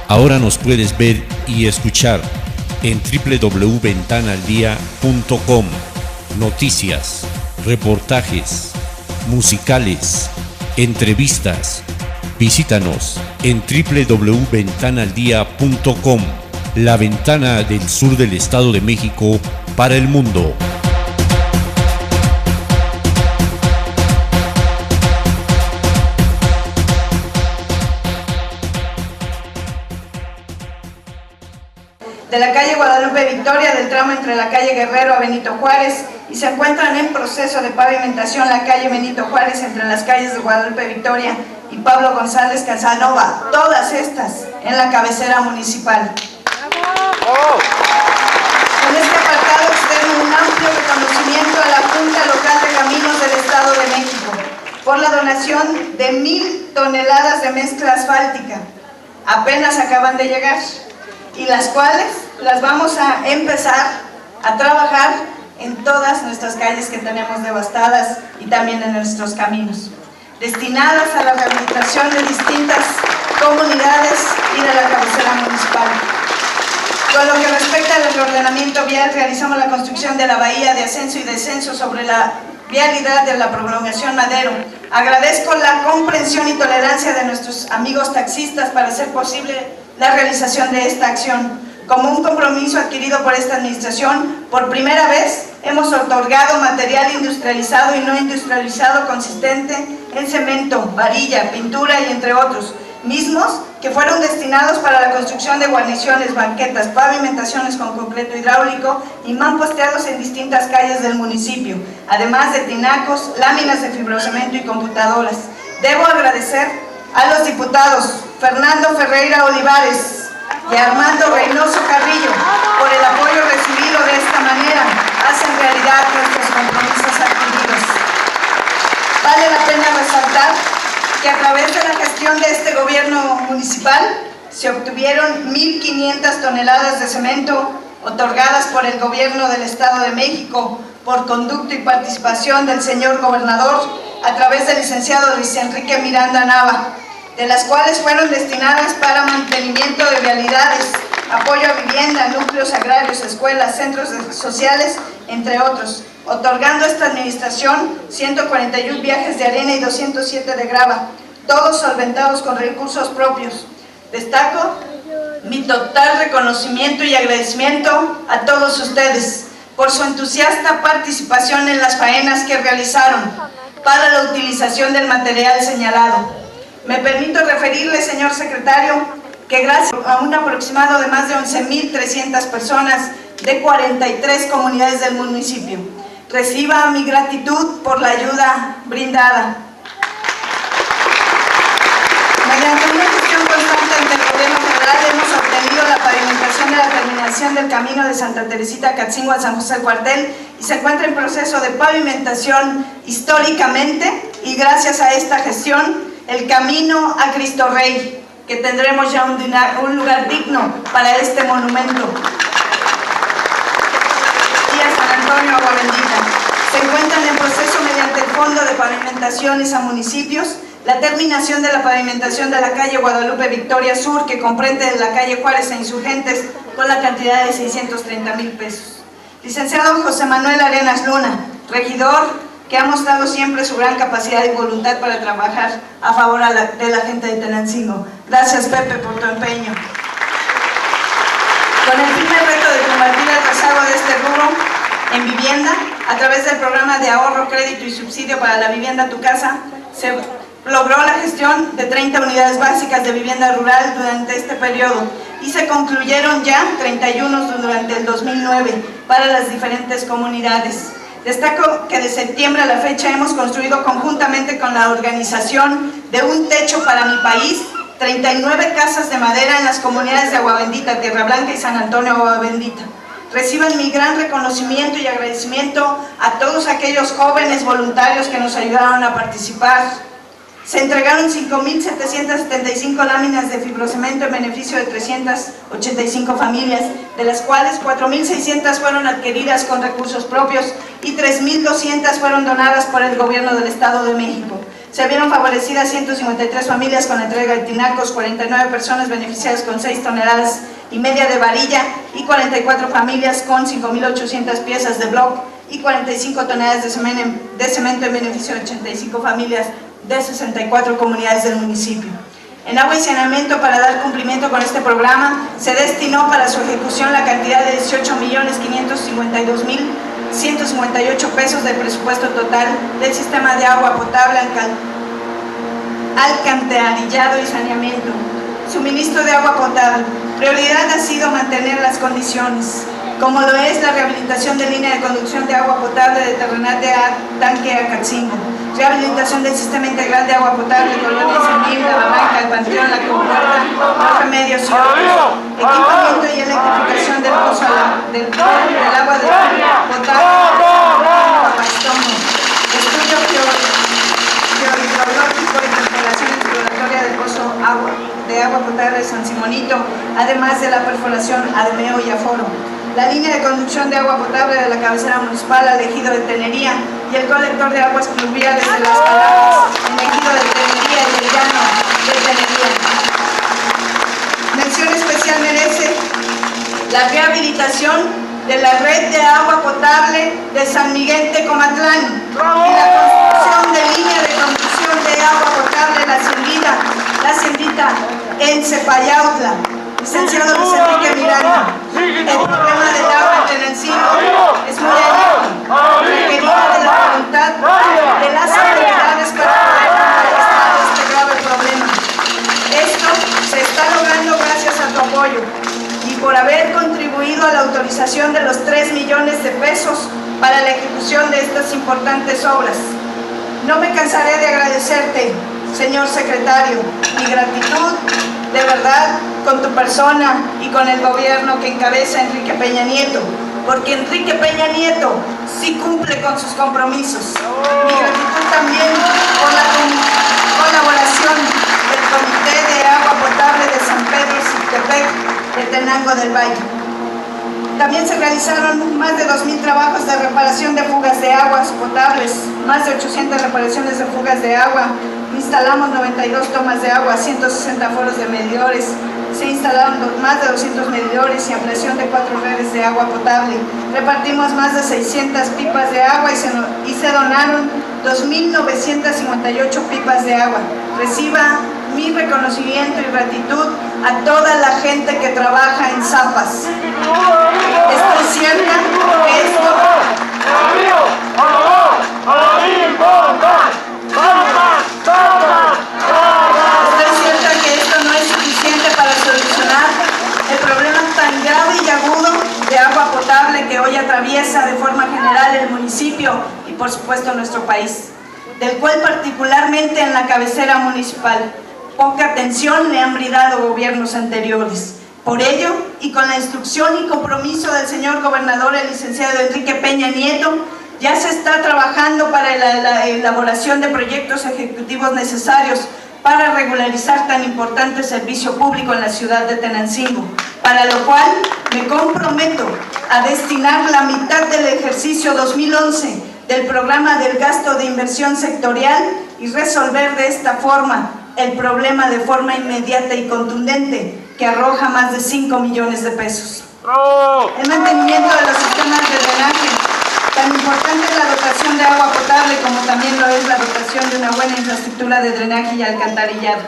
Ahora nos puedes ver y escuchar en www.ventanaaldia.com. Noticias, reportajes, musicales, entrevistas. Visítanos en www.ventanaaldia.com, la ventana del sur del Estado de México para el mundo. De la calle Guadalupe Victoria, del tramo entre la calle Guerrero a Benito Juárez, y se encuentran en proceso de pavimentación la calle Benito Juárez entre las calles de Guadalupe Victoria y Pablo González Casanova, todas estas en la cabecera municipal. En este apartado externo un amplio reconocimiento a la Junta Local de Caminos del Estado de México por la donación de 1000 toneladas de mezcla asfáltica. Apenas acaban de llegar, y las cuales las vamos a empezar a trabajar en todas nuestras calles que tenemos devastadas y también en nuestros caminos, destinadas a la rehabilitación de distintas comunidades y de la cabecera municipal. Con lo que respecta al reordenamiento vial, realizamos la construcción de la bahía de ascenso y descenso sobre la vialidad de la prolongación Madero. Agradezco la comprensión y tolerancia de nuestros amigos taxistas para hacer posible la realización de esta acción. Como un compromiso adquirido por esta administración, por primera vez hemos otorgado material industrializado y no industrializado consistente en cemento, varilla, pintura y entre otros, mismos que fueron destinados para la construcción de guarniciones, banquetas, pavimentaciones con concreto hidráulico y mamposteados en distintas calles del municipio, además de tinacos, láminas de fibrocemento y computadoras. Debo agradecer a los diputados Fernando Ferreira Olivares y Armando Reynoso Carrillo por el apoyo recibido. De esta manera hacen realidad nuestros compromisos adquiridos. Vale la pena resaltar que a través de la gestión de este gobierno municipal se obtuvieron 1500 toneladas de cemento otorgadas por el gobierno del Estado de México por conducto y participación del señor gobernador a través del licenciado Luis Enrique Miranda Nava, de las cuales fueron destinadas para mantenimiento de vialidades, apoyo a vivienda, núcleos agrarios, escuelas, centros sociales, entre otros, otorgando a esta administración 141 viajes de arena y 207 de grava, todos solventados con recursos propios. Destaco mi total reconocimiento y agradecimiento a todos ustedes por su entusiasta participación en las faenas que realizaron para la utilización del material señalado. Me permito referirle, señor secretario, que gracias a un aproximado de más de 11.300 personas de 43 comunidades del municipio, reciba mi gratitud por la ayuda brindada. Mediante una gestión constante ante el gobierno federal hemos obtenido la pavimentación de la terminación del camino de Santa Teresita Catzingo a San José del Cuartel y se encuentra en proceso de pavimentación históricamente, y gracias a esta gestión el camino a Cristo Rey, que tendremos ya un lugar digno para este monumento, y a San Antonio Agua Bendita. Se encuentran en proceso mediante el Fondo de Pavimentaciones a municipios la terminación de la pavimentación de la calle Guadalupe Victoria Sur, que comprende la calle Juárez e Insurgentes, con la cantidad de 630,000 pesos. Licenciado José Manuel Arenas Luna, regidor que ha mostrado siempre su gran capacidad y voluntad para trabajar a favor de la gente de Tenancingo. Gracias, Pepe, por tu empeño. Con el primer reto de combatir el rezago de este rubro en vivienda, a través del programa de ahorro, crédito y subsidio para la vivienda Tu Casa, se logró la gestión de 30 unidades básicas de vivienda rural durante este periodo y se concluyeron ya 31 durante el 2009 para las diferentes comunidades. Destaco que de septiembre a la fecha hemos construido conjuntamente con la organización de Un Techo para Mi País 39 casas de madera en las comunidades de Agua Bendita, Tierra Blanca y San Antonio Agua Bendita. Reciban mi gran reconocimiento y agradecimiento a todos aquellos jóvenes voluntarios que nos ayudaron a participar. Se entregaron 5.775 láminas de fibrocemento en beneficio de 385 familias, de las cuales 4.600 fueron adquiridas con recursos propios y 3.200 fueron donadas por el gobierno del Estado de México. Se vieron favorecidas 153 familias con la entrega de tinacos, 49 personas beneficiadas con 6 toneladas y media de varilla y 44 familias con 5.800 piezas de bloc y 45 toneladas de cemento en beneficio de 85 familias de 64 comunidades del municipio. En agua y saneamiento, para dar cumplimiento con este programa, se destinó para su ejecución la cantidad de 18.552.158 pesos del presupuesto total del sistema de agua potable, alcantarillado y saneamiento. Suministro de agua potable. Prioridad ha sido mantener las condiciones, como lo es la rehabilitación de línea de conducción de agua potable de Terrenate a Tanque a Catzingo, rehabilitación del sistema integral de agua potable, Colonia Senil, La Barranca, El Panteón, La Compuerta, Los Remedios y otros, equipamiento y electrificación del pozo del agua de potable, Papastomo, estudio geohidrológico y perforación exploratoria del pozo de agua potable de San Simonito, además de la perforación Ademeo y Aforo. La línea de conducción de agua potable de la cabecera municipal al ejido de Tenería y el colector de aguas pluviales de Las Palabras en el ejido de Tenería y el llano de Tenería. Mención especial merece la rehabilitación de la red de agua potable de San Miguel Tecomatlán y la construcción de línea de conducción de agua potable La Sendita en Cepayautla. Licenciado Luis Enrique Miranda, el problema del agua en Tenancingo es muy añejo, requerida de la voluntad de las autoridades para poder contrarrestar este grave problema. Esto se está logrando gracias a tu apoyo y por haber contribuido a la autorización de los 3 millones de pesos para la ejecución de estas importantes obras. No me cansaré de agradecerte, señor secretario, mi gratitud de verdad con tu persona y con el gobierno que encabeza Enrique Peña Nieto, porque Enrique Peña Nieto sí cumple con sus compromisos. Mi gratitud también por la colaboración del Comité de Agua Potable de San Pedro Xiltepec de Tenango del Valle. También se realizaron más de 2.000 trabajos de reparación de fugas de aguas potables, más de 800 reparaciones de fugas de agua. Instalamos 92 tomas de agua, 160 foros de medidores, se instalaron más de 200 medidores y ampliación de 4 redes de agua potable. Repartimos más de 600 pipas de agua y se donaron 2.958 pipas de agua. Reciba mi reconocimiento y gratitud a toda la gente que trabaja en Zapas. Estoy cierta que esto... Estoy cierta que esto no es suficiente para solucionar el problema tan grave y agudo de agua potable que hoy atraviesa de forma general el municipio y por supuesto nuestro país, del cual particularmente en la cabecera municipal poca atención le han brindado gobiernos anteriores. Por ello, y con la instrucción y compromiso del señor gobernador, el licenciado Enrique Peña Nieto, ya se está trabajando para la elaboración de proyectos ejecutivos necesarios para regularizar tan importante servicio público en la ciudad de Tenancingo, para lo cual me comprometo a destinar la mitad del ejercicio 2011 del programa del gasto de inversión sectorial y resolver de esta forma el problema de forma inmediata y contundente que arroja más de 5 millones de pesos. El mantenimiento de los sistemas de drenaje. Tan importante es la dotación de agua potable como también lo es la dotación de una buena infraestructura de drenaje y alcantarillado.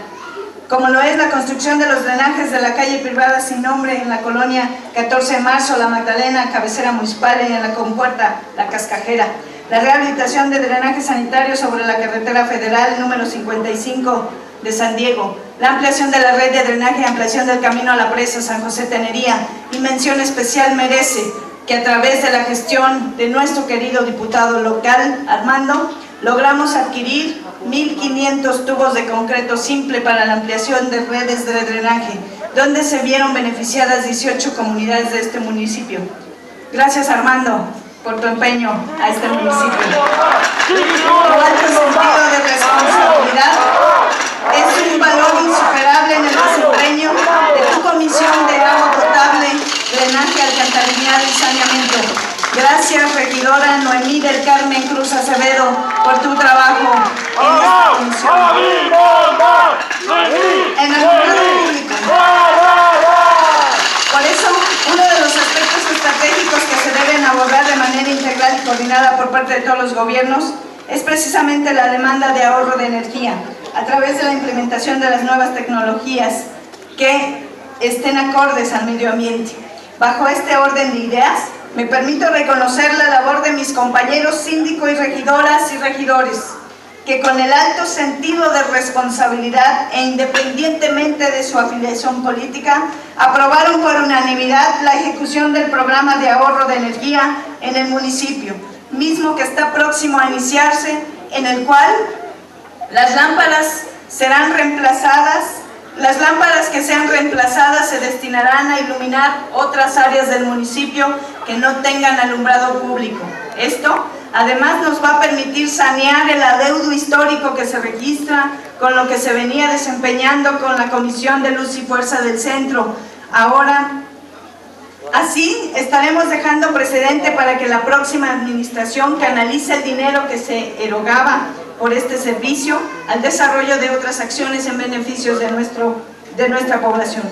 Como lo es la construcción de los drenajes de la calle privada sin nombre en la colonia 14 de marzo, La Magdalena, cabecera municipal, y en la Compuerta, La Cascajera. La rehabilitación de drenajes sanitarios sobre la carretera federal número 55 de San Diego. La ampliación de la red de drenaje y ampliación del camino a la presa San José Tenería. Y mención especial merece que a través de la gestión de nuestro querido diputado local, Armando, logramos adquirir 1.500 tubos de concreto simple para la ampliación de redes de drenaje, donde se vieron beneficiadas 18 comunidades de este municipio. Gracias, Armando, por tu empeño a este municipio. Tu alto sentido de responsabilidad es un valor insuperable en el desempeño de tu Comisión de Agua Potable, Drenaje, Alcantarillado y Saneamiento. Gracias, regidora Noemí del Carmen Cruz Acevedo, por tu trabajo en esta comisión. En el alumbrado público. Por eso, uno de los aspectos estratégicos que se deben abordar de manera integral y coordinada por parte de todos los gobiernos es precisamente la demanda de ahorro de energía a través de la implementación de las nuevas tecnologías que estén acordes al medio ambiente. Bajo este orden de ideas, me permito reconocer la labor de mis compañeros síndicos y regidoras y regidores, que con el alto sentido de responsabilidad e independientemente de su afiliación política, aprobaron por unanimidad la ejecución del programa de ahorro de energía en el municipio, mismo que está próximo a iniciarse, en el cual las lámparas serán reemplazadas. Las lámparas que sean reemplazadas se destinarán a iluminar otras áreas del municipio que no tengan alumbrado público. Esto, además, nos va a permitir sanear el adeudo histórico que se registra con lo que se venía desempeñando con la Comisión de Luz y Fuerza del Centro. Ahora, así estaremos dejando precedente para que la próxima administración canalice el dinero que se erogaba por este servicio al desarrollo de otras acciones en beneficios de nuestra población.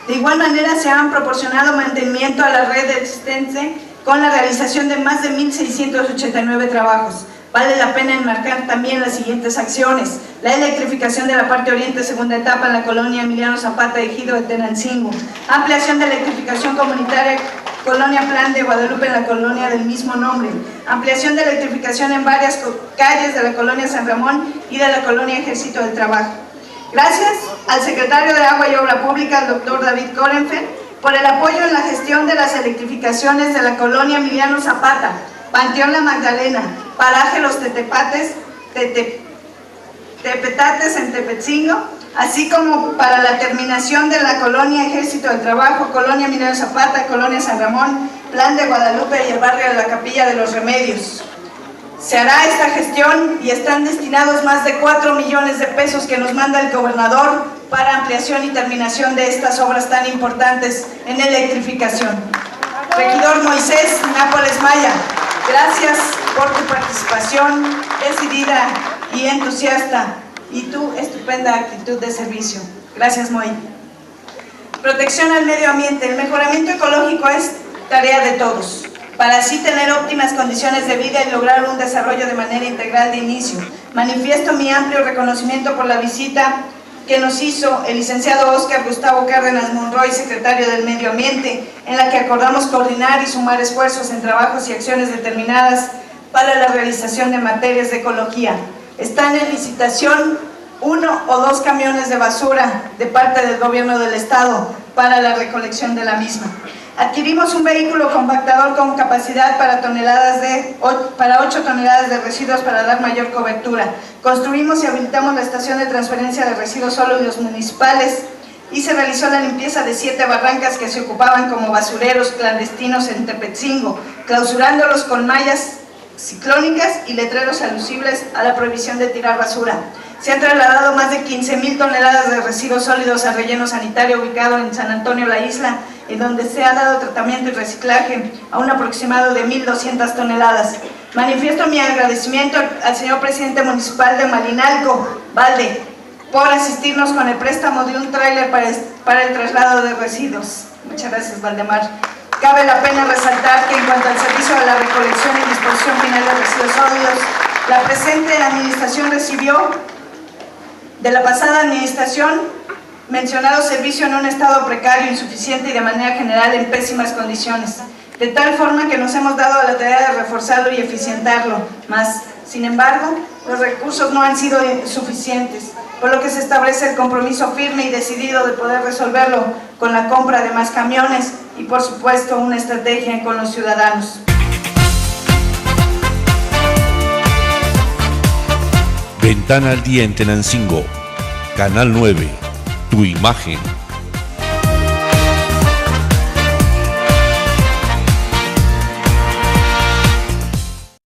De igual manera, se han proporcionado mantenimiento a la red existente con la realización de más de 1.689 trabajos. Vale la pena enmarcar también las siguientes acciones: la electrificación de la parte oriente, segunda etapa en la colonia Emiliano Zapata, ejido de Tenancingo; ampliación de electrificación comunitaria, colonia Plan de Guadalupe, en la colonia del mismo nombre; ampliación de electrificación en varias calles de la colonia San Ramón y de la colonia Ejército del Trabajo. Gracias al secretario de Agua y Obra Pública, el doctor David Korenfeld, por el apoyo en la gestión de las electrificaciones de la colonia Emiliano Zapata, Panteón La Magdalena, Paraje Los Tepetates en Tepetzingo, así como para la terminación de la colonia Ejército del Trabajo, colonia Emiliano Zapata, colonia San Ramón, Plan de Guadalupe y el barrio de la Capilla de los Remedios. Se hará esta gestión y están destinados más de 4 millones de pesos que nos manda el gobernador para ampliación y terminación de estas obras tan importantes en electrificación. Regidor Moisés Nápoles Maya, gracias por tu participación decidida y entusiasta y tu estupenda actitud de servicio. Gracias, Moy. Protección al medio ambiente. El mejoramiento ecológico es tarea de todos, para así tener óptimas condiciones de vida y lograr un desarrollo de manera integral de inicio. Manifiesto mi amplio reconocimiento por la visita que nos hizo el licenciado Óscar Gustavo Cárdenas Monroy, secretario del Medio Ambiente, en la que acordamos coordinar y sumar esfuerzos en trabajos y acciones determinadas para la realización de materias de ecología. Están en licitación 1 o 2 camiones de basura de parte del gobierno del estado para la recolección de la misma. Adquirimos un vehículo compactador con capacidad para 8 toneladas de residuos para dar mayor cobertura. Construimos y habilitamos la estación de transferencia de residuos sólidos municipales y se realizó la limpieza de 7 barrancas que se ocupaban como basureros clandestinos en Tepetzingo, clausurándolos con mallas ciclónicas y letreros alusibles a la prohibición de tirar basura. Se han trasladado más de 15,000 toneladas de residuos sólidos al relleno sanitario ubicado en San Antonio La Isla, en donde se ha dado tratamiento y reciclaje a un aproximado de 1,200 toneladas. Manifiesto mi agradecimiento al señor presidente municipal de Malinalco, Valde, por asistirnos con el préstamo de un tráiler para el traslado de residuos. Muchas gracias, Valdemar. Cabe la pena resaltar que en cuanto al servicio de la recolección y disposición final de residuos sólidos, la presente administración recibió de la pasada administración mencionado servicio en un estado precario, insuficiente y de manera general en pésimas condiciones, de tal forma que nos hemos dado a la tarea de reforzarlo y eficientarlo, mas, sin embargo, los recursos no han sido suficientes, por lo que se establece el compromiso firme y decidido de poder resolverlo con la compra de más camiones y, por supuesto, una estrategia con los ciudadanos. Ventana al Día en Tenancingo, Canal 9, tu imagen.